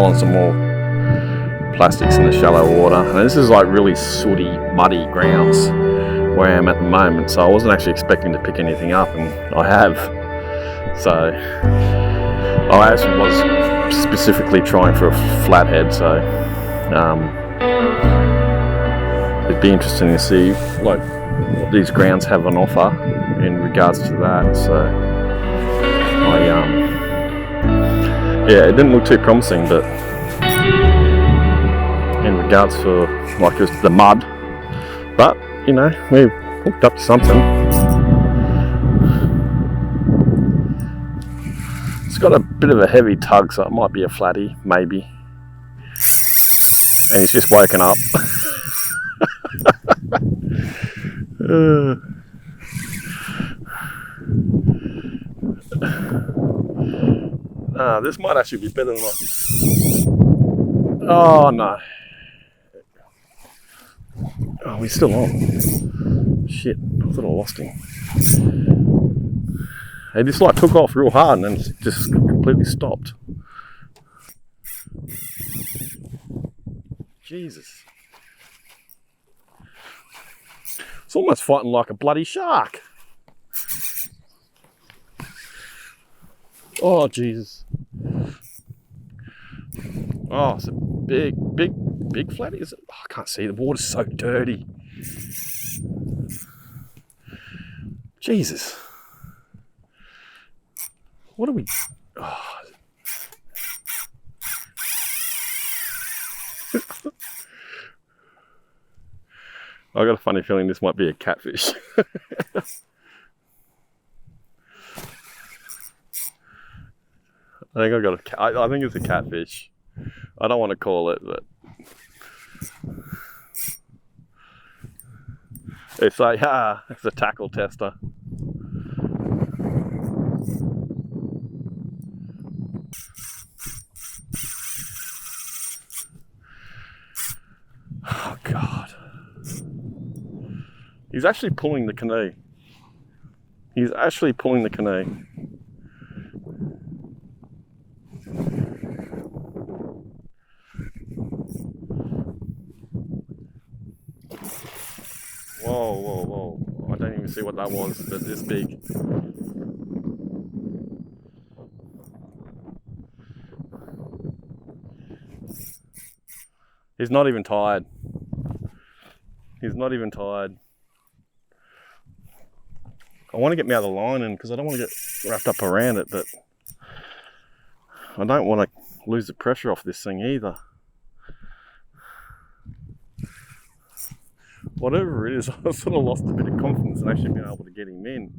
on some more plastics in the shallow water. And this is like really sooty, muddy grounds where I am at the moment, so I wasn't actually expecting to pick anything up, and I have. So I actually was specifically trying for a flathead, so it'd be interesting to see like what these grounds have on offer in regards to that. So yeah, it didn't look too promising, but in regards for like the mud, but you know, we hooked up to something. It's got a bit of a heavy tug, so it might be a flatty, maybe. And he's just woken up. This might actually be better than oh no. Oh, we're still on. Shit, I thought I lost him. He just like took off real hard and then just completely stopped. Jesus. It's almost fighting like a bloody shark. Oh, Jesus. Oh, it's a big flatty, is it? Oh, I can't see, the water's so dirty. Jesus. What are we... Oh. I got a funny feeling this might be a catfish. I think it's a catfish. I don't want to call it, but it's like, it's a tackle tester. Oh God. He's actually pulling the canoe. He's actually pulling the canoe. Whoa. I don't even see what that was, but this big. He's not even tired. He's not even tired. I want to get me out of the line, and because I don't want to get wrapped up around it, but I don't want to lose the pressure off this thing either. Whatever it is, I sort of lost a bit of confidence in actually being able to get him in.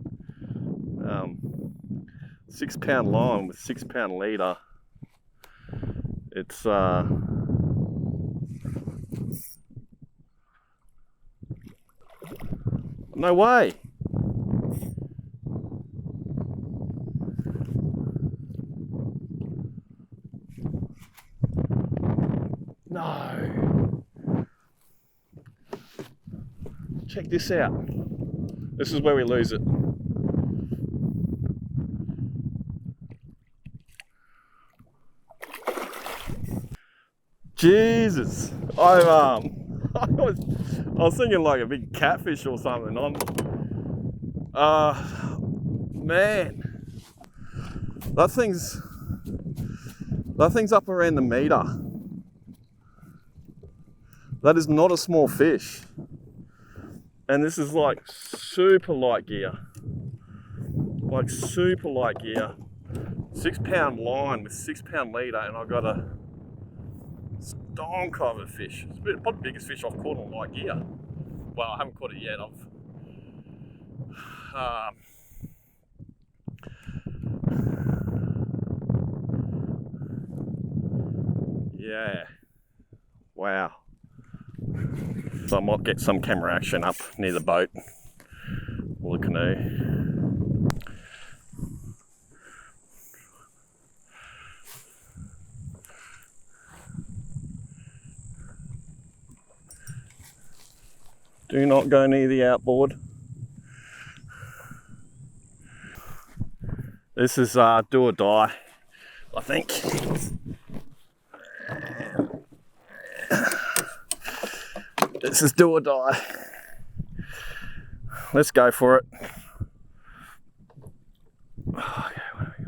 6 pound line with 6 pound leader. It's no way. No. Check this out. This is where we lose it. Jesus. I was thinking like a big catfish or something. Man. That thing's up around the meter. That is not a small fish. And this is like super light gear. Like super light gear. 6 pound line with 6 pound leader, and I got a stonk of a fish. It's probably the biggest fish I've caught on light gear. Well, I haven't caught it yet. Yeah. Wow. So I might get some camera action up near the boat or the canoe. Do not go near the outboard. This is do or die, I think. This is do or die. Let's go for it. Okay, what do we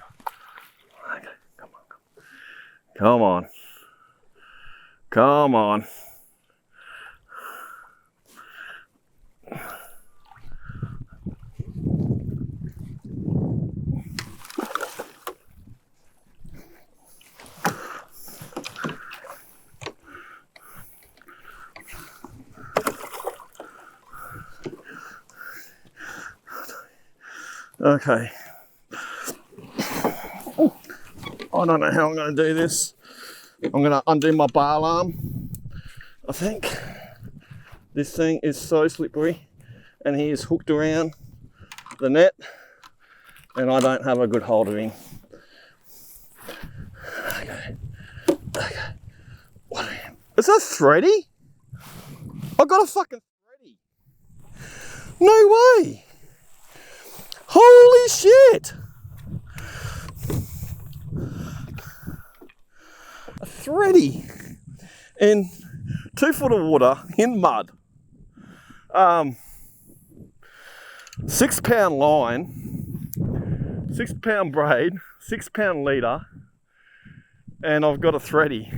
got? Okay, come on. Come on. Okay. I don't know how I'm going to do this. I'm going to undo my bar arm. I think this thing is so slippery and he is hooked around the net and I don't have a good hold of him. Okay. What is that, thready? I got a fucking thready. No way. Holy shit! A thready in 2 foot of water in mud. 6 pound line, 6 pound braid, 6 pound leader, and I've got a thready.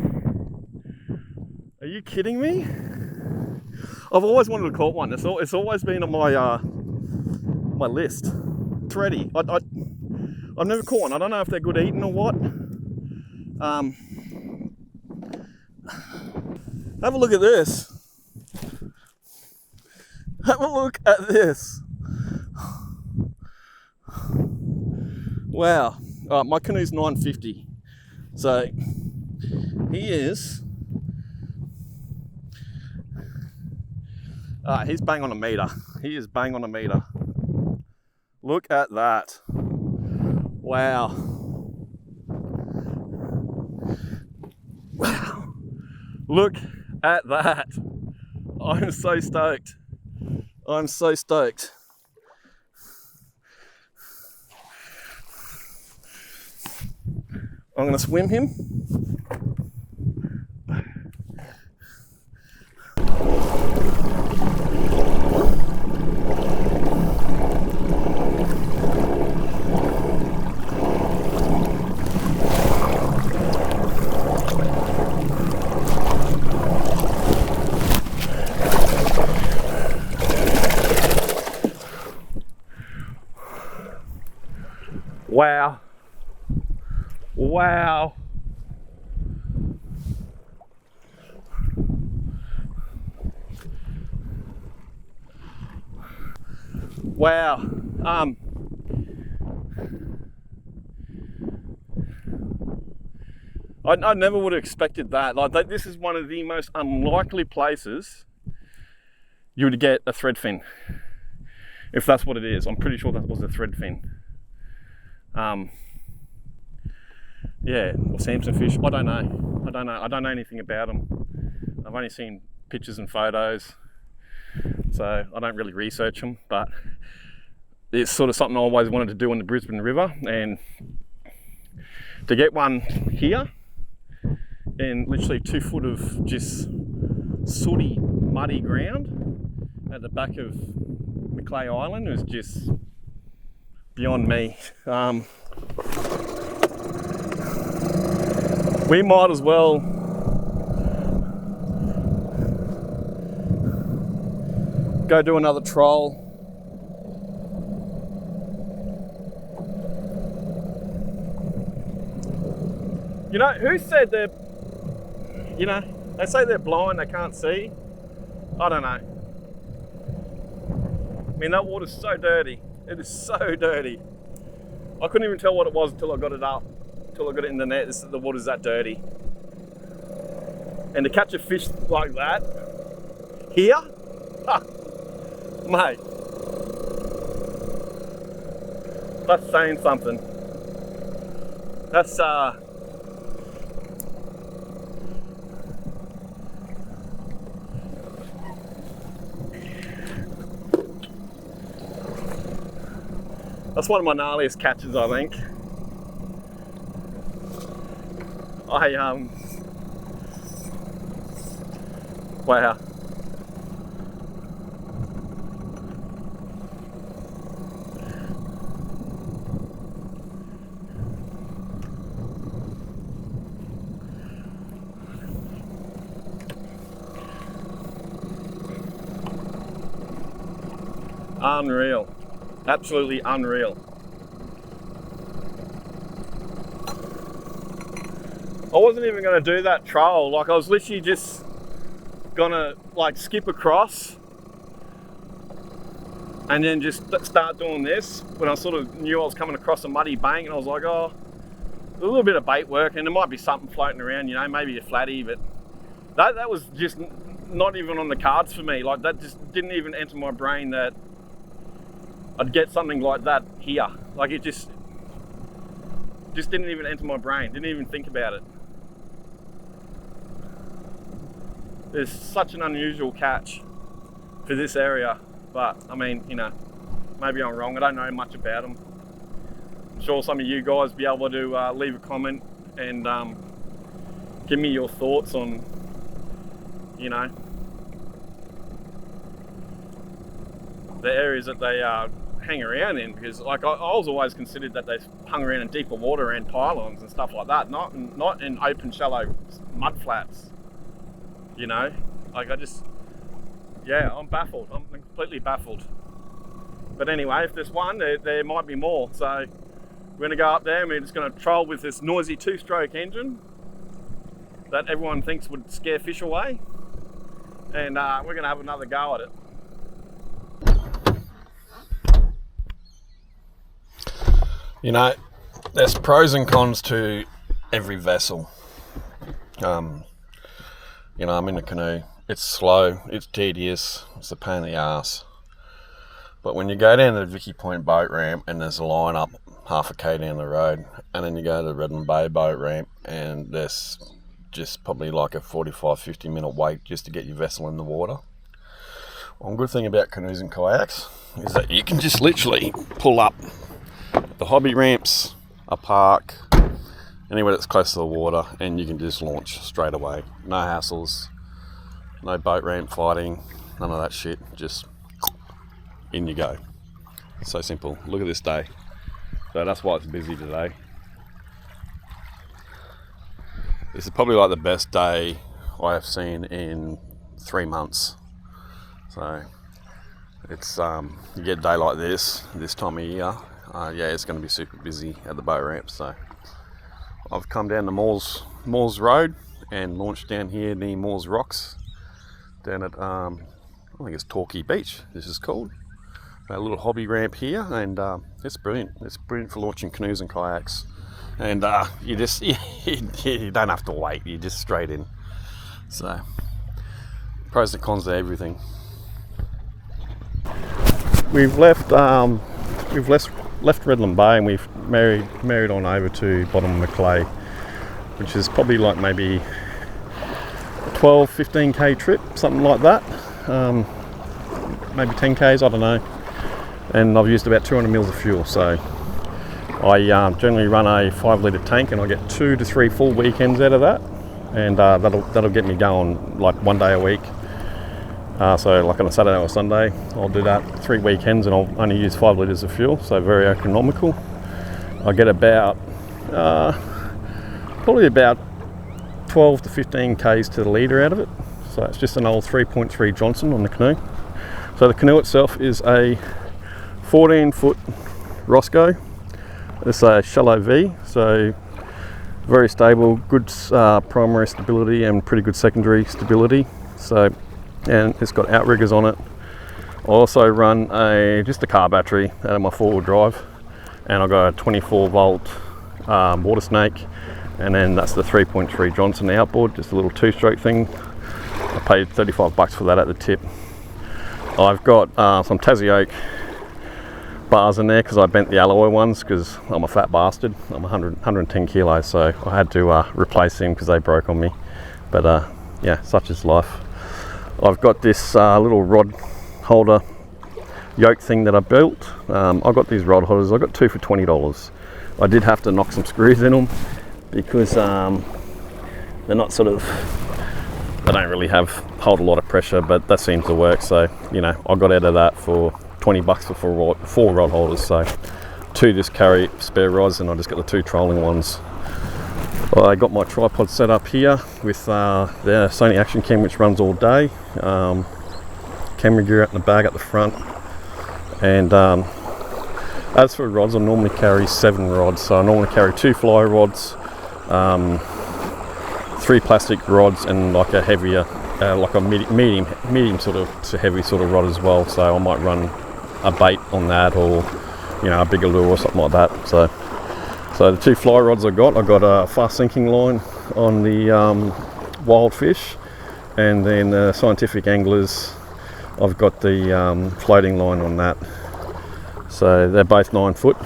Are you kidding me? I've always wanted to caught one. It's always been on my list. Thready. I've never caught one. I don't know if they're good eating or what. Have a look at this. Have a look at this. Wow. My canoe's 950. So he is. He's bang on a meter. He is bang on a meter. Look at that. Wow. Wow. Look at that. I'm so stoked. I'm so stoked. I'm going to swim him. Wow. Wow. Wow. I never would have expected that. Like this is one of the most unlikely places you would get a threadfin. If that's what it is. I'm pretty sure that was a threadfin. Yeah, or Samson fish. I don't know. I don't know anything about them. I've only seen pictures and photos, so I don't really research them. But it's sort of something I always wanted to do on the Brisbane River, and to get one here in literally 2 foot of just sooty, muddy ground at the back of MacClay Island was just beyond me. We might as well go do another troll. You know, who said they're, you know, they say they're blind, they can't see. I don't know. I mean, that water's so dirty. It is so dirty. I couldn't even tell what it was until I got it up, until I got it in the net. The water's that dirty. And to catch a fish like that, here, mate, that's saying something. That's, that's one of my gnarliest catches, I think. Wow. Unreal. Absolutely unreal. I wasn't even going to do that trail. Like, I was literally just going to like skip across and then just start doing this when I sort of knew I was coming across a muddy bank, and I was like, oh, a little bit of bait work and there might be something floating around, you know, maybe a flatty, but that was just not even on the cards for me. Like, that just didn't even enter my brain that I'd get something like that here. Like, it just didn't even enter my brain, didn't even think about it. There's such an unusual catch for this area, but I mean, you know, maybe I'm wrong. I don't know much about them. I'm sure some of you guys be able to leave a comment and give me your thoughts on, you know, the areas that they hang around in, because like I was always considered that they hung around in deeper water and pylons and stuff like that, not in open shallow mud flats. You know, like I'm baffled. I'm completely baffled. But anyway, if there's one, there might be more. So we're gonna go up there and we're just gonna troll with this noisy 2-stroke engine that everyone thinks would scare fish away. And we're gonna have another go at it. You know, there's pros and cons to every vessel. You know, I'm in a canoe. It's slow, it's tedious, it's a pain in the ass. But when you go down to the Vicky Point boat ramp and there's a line up half a k down the road, and then you go to the Redland Bay boat ramp and there's just probably like a 45-50 minute wait just to get your vessel in the water. One good thing about canoes and kayaks is that you can just literally pull up the hobby ramps, a park, anywhere that's close to the water, and you can just launch straight away. No hassles, no boat ramp fighting, none of that shit. Just in you go. So simple. Look at this day. So that's why it's busy today. This is probably like the best day I have seen in 3 months. So it's you get a day like this time of year, yeah, it's going to be super busy at the boat ramp. So I've come down to Moores Road and launched down here near Moores Rocks, down at I think it's Torquay Beach. This is called a little hobby ramp here, and it's brilliant. It's brilliant for launching canoes and kayaks, and you don't have to wait. You're just straight in. So pros and cons to everything. We've left Redland Bay and we've married on over to bottom of MacClay, which is probably like maybe 12-15k trip, something like that, maybe 10k's, I don't know. And I've used about 200 mils of fuel, so I generally run a 5 litre tank and I get 2 to 3 full weekends out of that, and that'll get me going like 1 day a week. So like on a Saturday or Sunday, I'll do that 3 weekends and I'll only use 5 litres of fuel, so very economical. I get about, probably about 12 to 15 k's to the litre out of it. So it's just an old 3.3 Johnson on the canoe. So the canoe itself is a 14-foot Roscoe. It's a shallow V, so very stable, good primary stability and pretty good secondary stability. So, and it's got outriggers on it. I also run just a car battery out of my 4-wheel drive, and I've got a 24 volt water snake, and then that's the 3.3 Johnson outboard, just a little 2-stroke thing. I paid $35 for that at the tip. I've got some Tassie Oak bars in there because I bent the alloy ones because I'm a fat bastard. I'm 110 kilos, so I had to replace them because they broke on me. But yeah, such is life. I've got this little rod holder yoke thing that I built. I got these rod holders. I got 2 for $20. I did have to knock some screws in them because they're not sort of they don't really hold a lot of pressure, but that seems to work. So, you know, I got out of that for 20 bucks for four rod holders. So 2 just carry spare rods, and I just got the 2 trolling ones. I got my tripod set up here with the Sony Action Cam, which runs all day. Camera gear out in the bag at the front. And as for rods, I normally carry 7 rods. So I normally carry 2 fly rods, 3 plastic rods, and like a heavier, like a medium sort of to heavy sort of rod as well. So I might run a bait on that, or you know, a bigger lure or something like that. So the 2 fly rods I got a fast sinking line on the wild fish, and then the Scientific Anglers, I've got the floating line on that. So they're both 9 foot.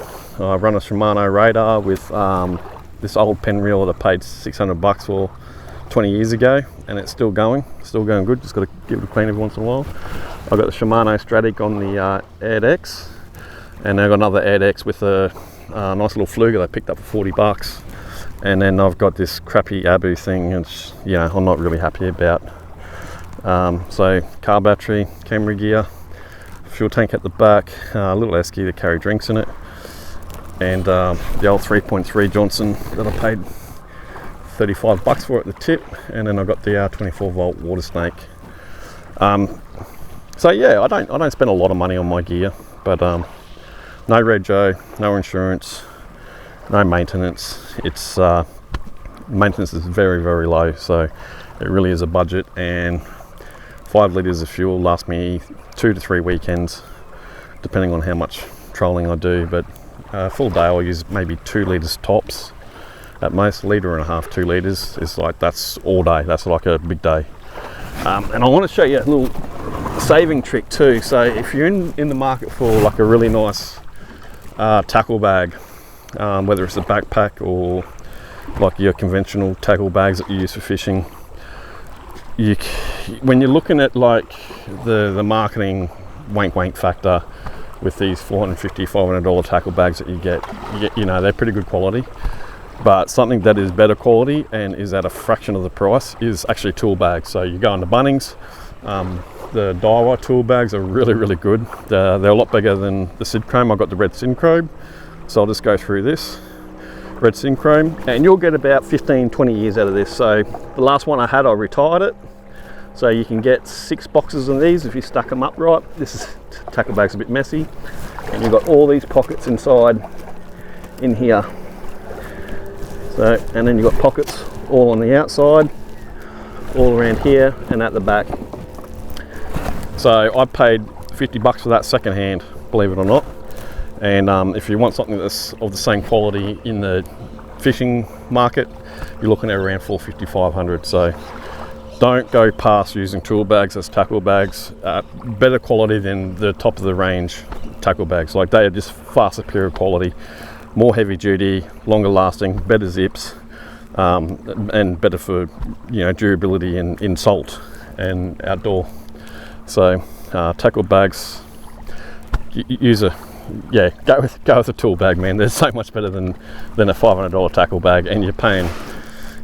I run a Shimano Radar with this old pen reel that I paid 600 bucks for 20 years ago, and it's still going good. Just got to give it a clean every once in a while. I've got the Shimano Stratic on the Ed X, and I've got another Ed X with a nice little fluger I picked up for 40 bucks. And then I've got this crappy Abu thing, which, you know, I'm not really happy about. So car battery, camera gear, fuel tank at the back, a little esky to carry drinks in it, and the old 3.3 Johnson that I paid 35 bucks for at the tip. And then I've got the 24 volt water snake. So yeah, I don't spend a lot of money on my gear, but no rego, no insurance, no maintenance. It's maintenance is very, very low, so it really is a budget. And 5 litres of fuel lasts me 2 to 3 weekends, depending on how much trolling I do. But full day I'll use maybe 2 litres tops at most. 1.5 litres, 2 litres is like, that's all day. That's like a big day. And I want to show you a little saving trick too. So if you're in the market for like a really nice tackle bag, whether it's a backpack or like your conventional tackle bags that you use for fishing, when you're looking at like the marketing wank factor with these $450, $500 tackle bags that you get, you know, they're pretty good quality. But something that is better quality and is at a fraction of the price is actually tool bags. So you go into Bunnings, the Daiwa tool bags are really, really good. They're a lot bigger than the Synchrome. I've got the red Synchrome, so I'll just go through this red Synchrome, and you'll get about 15-20 years out of this. So the last one I had, I retired it. So you can get 6 boxes of these if you stack them up right. This tackle bag's a bit messy, and you've got all these pockets inside in here. So, and then you've got pockets all on the outside, all around here and at the back. So I paid 50 bucks for that second hand, believe it or not. And if you want something that's of the same quality in the fishing market, you're looking at around $450, $500. So don't go past using tool bags as tackle bags. Better quality than the top of the range tackle bags. Like, they are just far superior quality, more heavy duty, longer lasting, better zips, and better for, you know, durability in salt and outdoor. So tackle bags, go with a tool bag, man. They're so much better than a $500 tackle bag, and you're paying,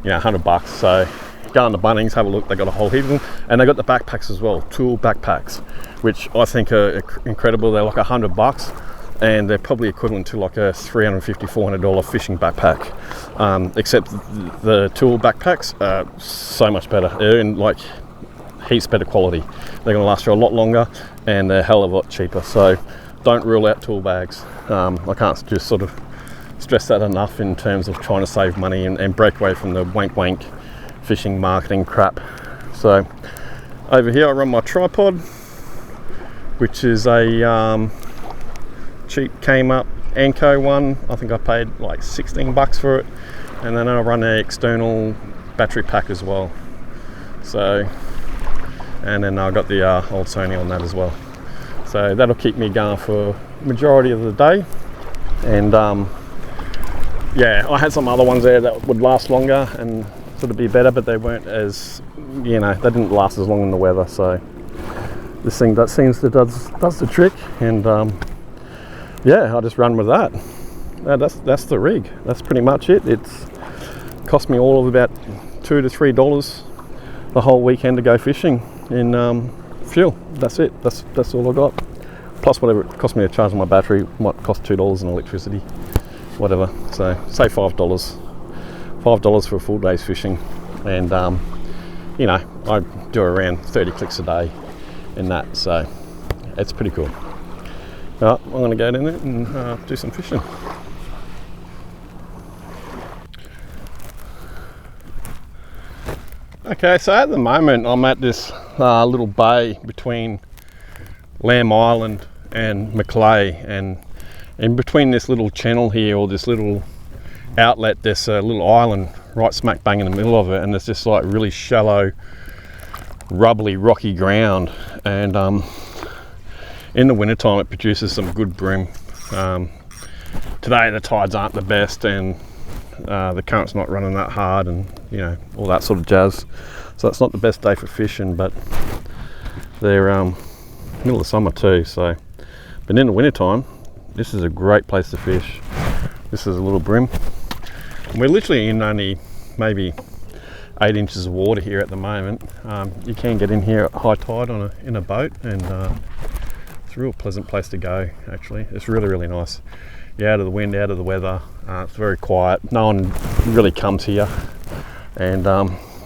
you know, 100 bucks. So go on the Bunnings, have a look. They got a whole heap of them, and they got the backpacks as well, tool backpacks, which I think are incredible. They're like 100 bucks, and they're probably equivalent to like a $350, $400 fishing backpack. Except the tool backpacks are so much better. They're in like heaps better quality. They're going to last you a lot longer, and they're a hell of a lot cheaper. So don't rule out tool bags. I can't just sort of stress that enough in terms of trying to save money and break away from the wank fishing marketing crap. So over here I run my tripod, which is a cheap came up Anko one. I think I paid like 16 bucks for it, and then I run an external battery pack as well. So, and then I got the old Sony on that as well. So that'll keep me going for majority of the day. And yeah, I had some other ones there that would last longer and sort of be better, but they weren't as, you know, they didn't last as long in the weather. So this thing that seems to does the trick. And yeah, I'll just run with that. That's the rig. That's pretty much it. It's cost me all of about $2 to $3 the whole weekend to go fishing in fuel. That's it. That's all I got. Plus whatever it cost me to charge my battery, might cost $2 in electricity, whatever. So say $5 for a full day's fishing, and you know, I do around 30 clicks a day in that, so it's pretty cool. I'm going to go down there and do some fishing. Okay, so at the moment I'm at this little bay between Lamb Island and MacClay, and in between this little channel here, or this little outlet, there's a little island right smack bang in the middle of it, and there's just like really shallow, rubbly, rocky ground, and in the wintertime it produces some good bream. Today the tides aren't the best, and the current's not running that hard, and you know, all that sort of jazz, so it's not the best day for fishing, but they're middle of summer too, so. But in the wintertime, this is a great place to fish. This is a little bream. We're literally in only maybe 8 inches of water here at the moment. You can get in here at high tide in a boat, and it's a real pleasant place to go, actually. It's really, really nice. You're out of the wind, out of the weather. It's very quiet. No one really comes here, and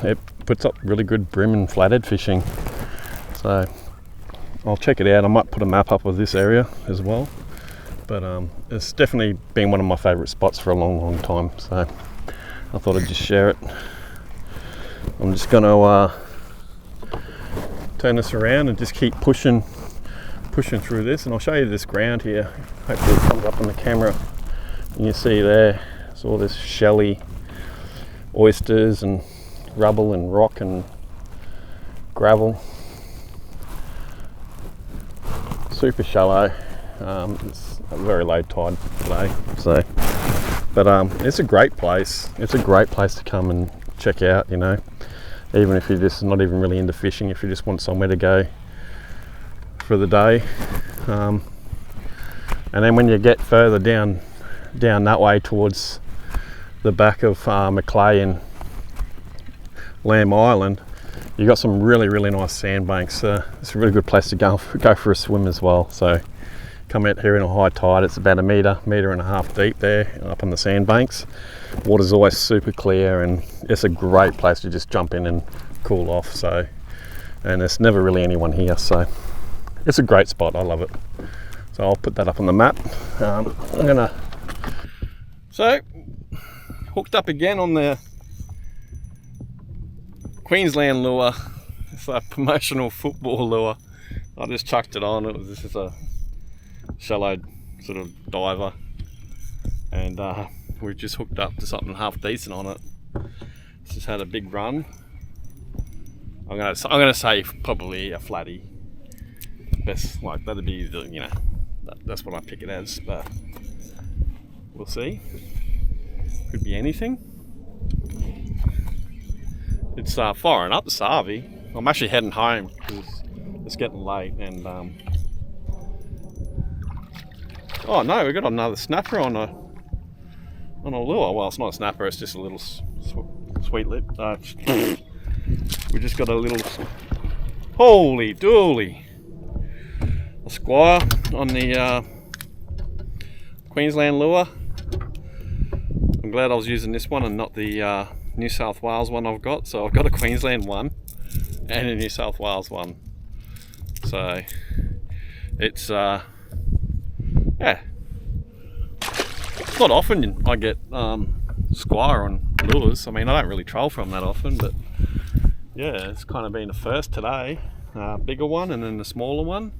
it puts up really good bream and flathead fishing. So I'll check it out. I might put a map up of this area as well, but it's definitely been one of my favourite spots for a long, long time, so I thought I'd just share it. I'm just going to turn this around and just keep pushing through this, and I'll show you this ground here. Hopefully it comes up on the camera, and you see there, it's all this shelly oysters and rubble and rock and gravel. Super shallow. It's a very low tide today, so, but it's a great place. It's a great place to come and check out, you know, even if you're just not even really into fishing, if you just want somewhere to go for the day. And then when you get further down that way towards the back of MacClay and Lamb Island, you got some really, really nice sandbanks. It's a really good place to go for a swim as well. So come out here in a high tide, it's about a metre and a half deep there up on the sandbanks. Water's always super clear, and it's a great place to just jump in and cool off. So, and there's never really anyone here, so it's a great spot. I love it. So I'll put that up on the map. So hooked up again on the Queensland lure. It's a promotional football lure. I just chucked it on. This is a shallow sort of diver, and we've just hooked up to something half decent on it. It's just had a big run. I'm gonna say probably a flatty. Best, like, that'd be the, you know, that's what I pick it as, but we'll see. Could be anything. It's firing up the Sarvi. I'm actually heading home because it's getting late, and oh no, we got another snapper on a lure. Well, it's not a snapper, it's just a little sweet lip. We just got a little, holy dooly, a squire on the Queensland lure. I'm glad I was using this one and not the New South Wales one I've got. So I've got a Queensland one and a New South Wales one. So it's yeah, it's not often I get squire on lures. I mean, I don't really troll from that often, but yeah, it's kind of been the first today. Bigger one and then the smaller one,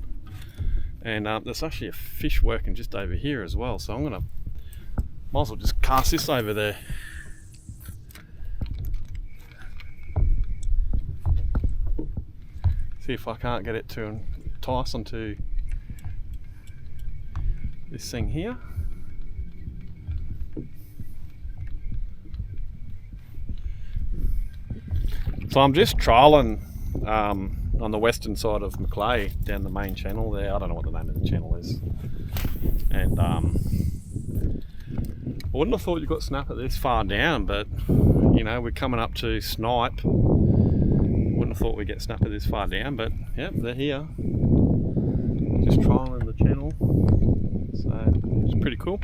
and there's actually a fish working just over here as well, so I'm gonna, might as well just cast this over there. See if I can't get it to entice onto this thing here. So I'm just trialling on the western side of MacClay down the main channel there. I don't know what the name of the channel is. And I wouldn't have thought you got snapper this far down, but you know, we're coming up to snipe. Wouldn't have thought we'd get snapper this far down, but yep, they're here. Just trialing the channel, so it's pretty cool.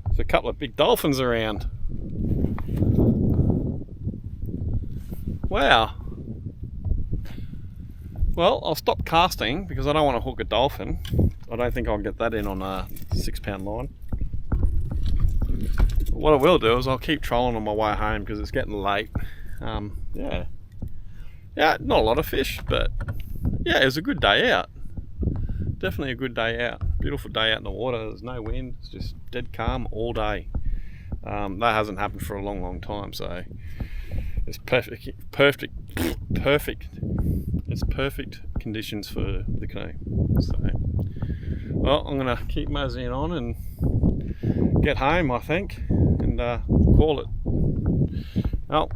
There's a couple of big dolphins around. Wow. Well, I'll stop casting because I don't want to hook a dolphin. I don't think I'll get that in on a 6-pound line. But what I will do is I'll keep trolling on my way home because it's getting late. Yeah, not a lot of fish, but yeah, it was a good day out. Definitely a good day out. Beautiful day out in the water. There's no wind. It's just dead calm all day. That hasn't happened for a long time, so it's perfect. It's perfect conditions for the canoe. So, well, I'm gonna keep moseying on and get home, I think, and call it. Well,